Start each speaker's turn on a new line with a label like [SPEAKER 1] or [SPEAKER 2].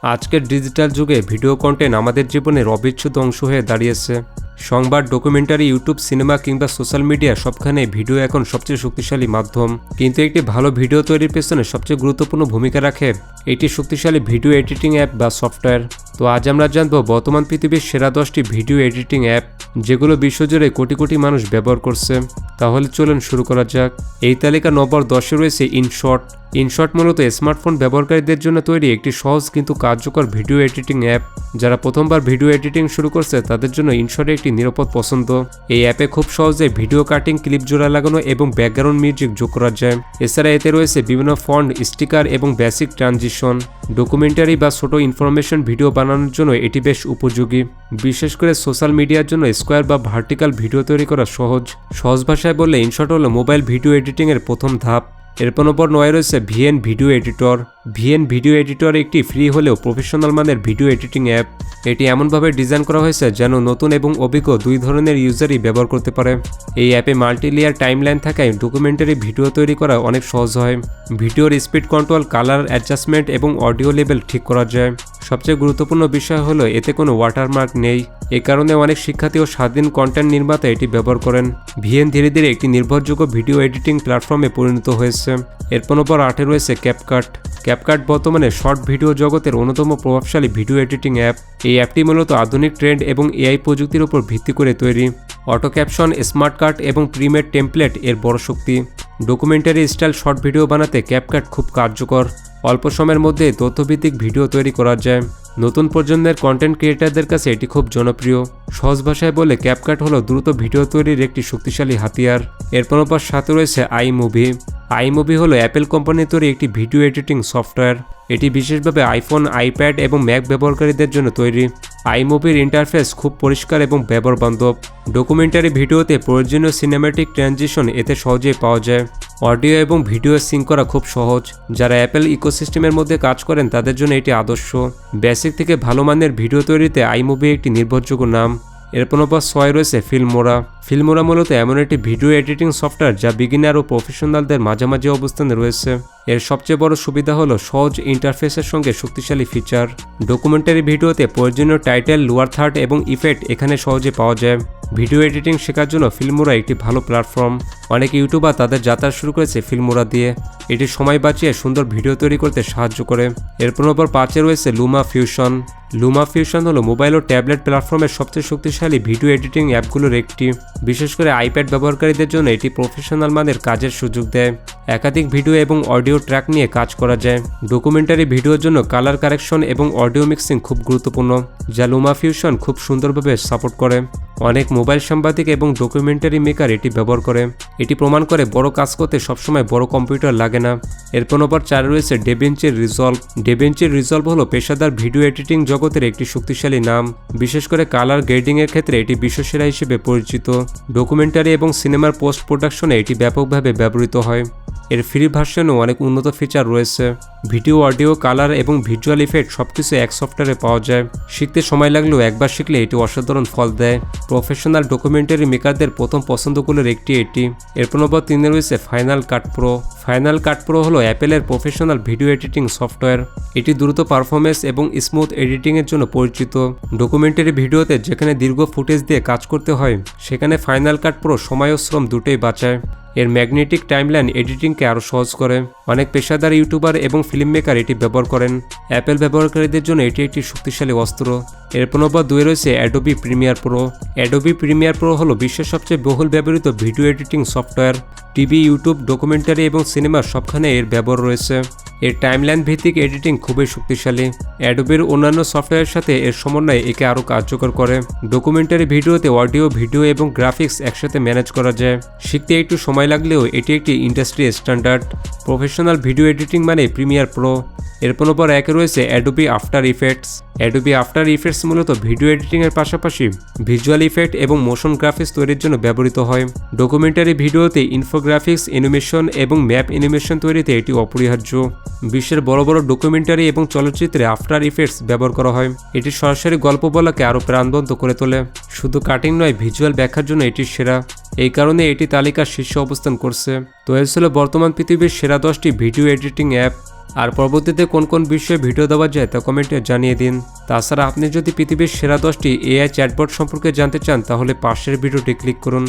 [SPEAKER 1] আজকের ডিজিটাল যুগে video content আমাদের জীবনের অবিচ্ছেদ্য অংশ হয়ে দাঁড়িয়েছে। সংবাদ, ডকুমেন্টারি, ইউটিউব, সিনেমা কিংবা সোশ্যাল মিডিয়া সবখানে ভিডিও এখন সবচেয়ে শক্তিশালী মাধ্যম। কিন্তু একটি ভালো ভিডিও তৈরির পেছনে সবচেয়ে গুরুত্বপূর্ণ ভূমিকা রাখে এটি শক্তিশালী ভিডিও এডিটিং অ্যাপ বা সফটওয়্যার। তো আজ আমরা জানব বর্তমান পৃথিবীর সেরা 10টি ভিডিও এডিটিং অ্যাপ যেগুলো বিশ্বজুড়ে কোটি কোটি মানুষ ব্যবহার করছে। তাহলে চলুন শুরু করা যাক। এই তালিকা নম্বর 10-এ রয়েছে ইনশট। ইনশট মূলত স্মার্টফোন ব্যবহারকারীদের জন্য তৈরি একটি সহজ কিন্তু কার্যকর ভিডিও এডিটিং অ্যাপ। যারা প্রথমবার ভিডিও এডিটিং শুরু করছে তাদের জন্য ইনশট একটি নিরাপদ পছন্দ। এই অ্যাপে খুব সহজে ভিডিও কাটিং, ক্লিপ জোড়া লাগানো এবং ব্যাকগ্রাউন্ড মিউজিক যোগ করা যায়। এছাড়া এতে রয়েছে বিভিন্ন ফন্ট, স্টিকার এবং বেসিক ট্রানজিশন। ডকুমেন্টারি বা ছোট ইনফরমেশন ভিডিও বানানোর জন্য এটি বেশ উপযোগী। বিশেষ করে সোশ্যাল মিডিয়ার জন্য স্কোয়ার বা ভার্টিক্যাল ভিডিও তৈরি করা সহজ ভাষায় বললে ইনশট হলো মোবাইল ভিডিও এডিটিংয়ের প্রথম ধাপ। এরপর নম্বর 9 রয়েছে VN video editor. VN video editor একটি ফ্রি হলেও প্রফেশনাল মানের ভিডিও এডিটিং অ্যাপ। এটি এমনভাবে ডিজাইন করা হয়েছে যেন নতুন এবং অভিজ্ঞ দুই ধরনের ইউজারই ব্যবহার করতে পারে। এই অ্যাপে মাল্টি লেয়ার টাইমলাইন থাকায় ডকুমেন্টারি ভিডিও তৈরি করা অনেক সহজ হয়। ভিডিওর স্পিড কন্ট্রোল, কালার অ্যাডজাস্টমেন্ট এবং অডিও লেভেল ঠিক করা যায়। সবচেয়ে গুরুত্বপূর্ণ বিষয় হলো এতে কোনো ওয়াটারমার্ক নেই। এ কারণে অনেক শিক্ষার্থী ও স্বাধীন কন্টেন্ট নির্মাতা এটি ব্যবহার করেন। ভিএন ধীরে ধীরে একটি নির্ভরযোগ্য ভিডিও এডিটিং প্ল্যাটফর্মে পরিণত হয়েছে। এরপর নম্বর 8-এ রয়েছে ক্যাপকাট। ক্যাপকাট বর্তমানে শর্ট ভিডিও জগতের অন্যতম প্রভাবশালী ভিডিও এডিটিং অ্যাপ। এই অ্যাপটি মূলত আধুনিক ট্রেন্ড এবং এআই প্রযুক্তির উপর ভিত্তি করে তৈরি। অটো ক্যাপশন, স্মার্ট কাট এবং প্রিমেড টেমপ্লেট এর বড় শক্তি। ডকুমেন্টারি স্টাইল শর্ট ভিডিও বানাতে ক্যাপকাট খুব কার্যকর। অল্প সময়ের মধ্যে তথ্যভিত্তিক ভিডিও তৈরি করা যায়। নতুন প্রজন্মের কন্টেন্ট ক্রিয়েটারদের কাছে এটি খুব জনপ্রিয়। সহজ ভাষায় বলে ক্যাপকাট হলো দ্রুত ভিডিও তৈরির একটি শক্তিশালী হাতিয়ার। এরপর নম্বর 7-এ রয়েছে আইমুভি। আইমুভি হলো অ্যাপেল কোম্পানির তৈরি একটি ভিডিও এডিটিং সফটওয়্যার। এটি বিশেষভাবে আইফোন, আইপ্যাড এবং ম্যাক ব্যবহারকারীদের জন্য তৈরি। আইমুভির ইন্টারফেস খুব পরিষ্কার এবং ব্যবহারবান্ধব। ডকুমেন্টারি ভিডিওতে প্রয়োজনীয় সিনেম্যাটিক ট্রানজিশন এতে সহজেই পাওয়া যায়। অডিও এবং ভিডিও সিঙ্ক করা খুব সহজ। যারা অ্যাপেল ইকোসিস্টেমের মধ্যে কাজ করেন তাদের জন্য এটি আদর্শ। বেসিক থেকে ভালো মানের ভিডিও তৈরিতে আইমুভি একটি নির্ভরযোগ্য নাম। এরপর নম্বর 6 রয়েছে ফিল্মোরা। ফিল্মোরা মূলত এমন একটি ভিডিও এডিটিং সফটওয়্যার যা বিগিনার ও প্রফেশনালদের মাঝামাঝি অবস্থানে রয়েছে। এর সবচেয়ে বড় সুবিধা হলো সহজ ইন্টারফেসের সঙ্গে শক্তিশালী ফিচার। ডকুমেন্টারি ভিডিওতে প্রয়োজনীয় টাইটেল, লোয়ার থার্ড এবং ইফেক্ট এখানে সহজে পাওয়া যায়। ভিডিও এডিটিং শেখার জন্য ফিল্মোরা একটি ভালো প্ল্যাটফর্ম। অনেক ইউটিউবার তাদের যাত্রা শুরু করেছে ফিল্মোরা দিয়ে। এটি সময় বাঁচিয়ে সুন্দর ভিডিও তৈরি করতে সাহায্য করে। এরপর নম্বর 5-এ রয়েছে লুমা ফিউশন। লুমা ফিউশন হলো মোবাইল ও ট্যাবলেট প্ল্যাটফর্মের সবচেয়ে শক্তিশালী ভিডিও এডিটিং অ্যাপগুলোর একটি। বিশেষ করে আইপ্যাড ব্যবহারকারীদের জন্য এটি প্রফেশনাল মানের কাজের সুযোগ দেয়। একাধিক ভিডিও এবং অডিও ট্র্যাক নিয়ে কাজ করা যায়। ডকুমেন্টারি ভিডিওর জন্য কালার কারেকশন এবং অডিও মিক্সিং খুব গুরুত্বপূর্ণ, যা লুমা ফিউশন খুব সুন্দরভাবে সাপোর্ট করে। অনেক মোবাইল সাংবাদিক এবং ডকুমেন্টারি মেকার এটি ব্যবহার করে। এটি প্রমাণ করে বড় কাজ করতে সবসময় বড় কম্পিউটার লাগে না। এরপর নম্বর 4 রয়েছে ডেভিঞ্চি রিজলভ। ডেভিঞ্চি রিজলভ হলো পেশাদার ভিডিও এডিটিং জগতের একটি শক্তিশালী নাম। বিশেষ করে কালার গ্রেডিং এর ক্ষেত্রে এটি বিশ্বসেরা হিসেবে পরিচিত। ডকুমেন্টারি এবং সিনেমার পোস্ট প্রোডাকশনে এটি ব্যাপকভাবে ব্যবহৃত হয়। এর ফ্রি ভার্সনেও অনেক উন্নত ফিচার রয়েছে। ভিডিও, অডিও, কালার এবং ভিজুয়াল ইফেক্ট সবকিছু এক সফটওয়্যারে পাওয়া যায়। শিখতে সময় লাগলেও একবার শিখলে এটি অসাধারণ ফল দেয়। প্রফেশনাল ডকুমেন্টারি মেকারদের প্রথম পছন্দগুলোর একটি এটি। এরপর নম্বর 3-এ রয়েছে ফাইনাল কাট প্রো। ফাইনাল কাট প্রো হলো অ্যাপেলের প্রফেশনাল ভিডিও এডিটিং সফটওয়্যার। এটি দ্রুত পারফরমেন্স এবং স্মুথ এডিটিংয়ের জন্য পরিচিত। ডকুমেন্টারি ভিডিওতে যেখানে দীর্ঘ ফুটেজ দিয়ে কাজ করতে হয় সেখানে ফাইনাল কাট প্রো সময় ও শ্রম দুটোই বাঁচায়। এর ম্যাগনেটিক টাইমলাইন এডিটিংকে আরও সহজ করে। অনেক পেশাদার ইউটিউবার এবং ফিল্ম মেকার এটি ব্যবহার করেন। অ্যাপেল ব্যবহারকারীদের জন্য এটি একটি শক্তিশালী অস্ত্র। এরপর নম্বর 2-এ রয়েছে Adobe Premiere Pro. Adobe Premiere Pro হলো বিশ্বের সবচেয়ে বহুল ব্যবহৃত video editing software. TV, YouTube, documentary এবং সিনেমা সবখানে এর ব্যবহার রয়েছে। এর টাইমলাইন ভিত্তিক এডিটিং খুবই শক্তিশালী। অ্যাডোবির অন্যান্য সফটওয়্যারের সাথে এর সমন্বয় একে আরও কার্যকর করে। ডকুমেন্টারি ভিডিওতে অডিও, ভিডিও এবং গ্রাফিক্স একসাথে ম্যানেজ করা যায়। শিখতে একটু সময় লাগলেও এটি একটি industry standard. Professional video editing মানে প্রিমিয়ার প্রো। এরপর নম্বর 1-এ রয়েছে Adobe after effects. Adobe after effects মূলত ভিডিও এডিটিংয়ের পাশাপাশি ভিজুয়াল ইফেক্ট এবং মোশন গ্রাফিক্স তৈরির জন্য ব্যবহৃত হয়। ডকুমেন্টারি ভিডিওতে ইনফোগ্রাফিক্স, অ্যানিমেশন এবং ম্যাপ অ্যানিমেশন তৈরিতে এটি অপরিহার্য। বিশ্বের বড় বড় ডকুমেন্টারি এবং চলচ্চিত্রে আফটার ইফেক্টস ব্যবহার করা হয়। এটি সরাসরি গল্প বলাকে আরও প্রাণবন্ত করে তোলে। শুধু কাটিং নয়, ভিজুয়াল ব্যাখ্যার জন্য এটি সেরা। এই কারণে এটি তালিকার শীর্ষে অবস্থান করছে। তো এই ছিল বর্তমান পৃথিবীর সেরা 10টি ভিডিও এডিটিং অ্যাপ। আর পরবর্তীতে কোন কোন বিষয়ে ভিডিও দেওয়া যায় তা কমেন্টে জানিয়ে দিন। তাছাড়া আপনি যদি পৃথিবীর সেরা 10টি এআই চ্যাটবট সম্পর্কে জানতে চান তাহলে পাশের ভিডিওটি ক্লিক করুন।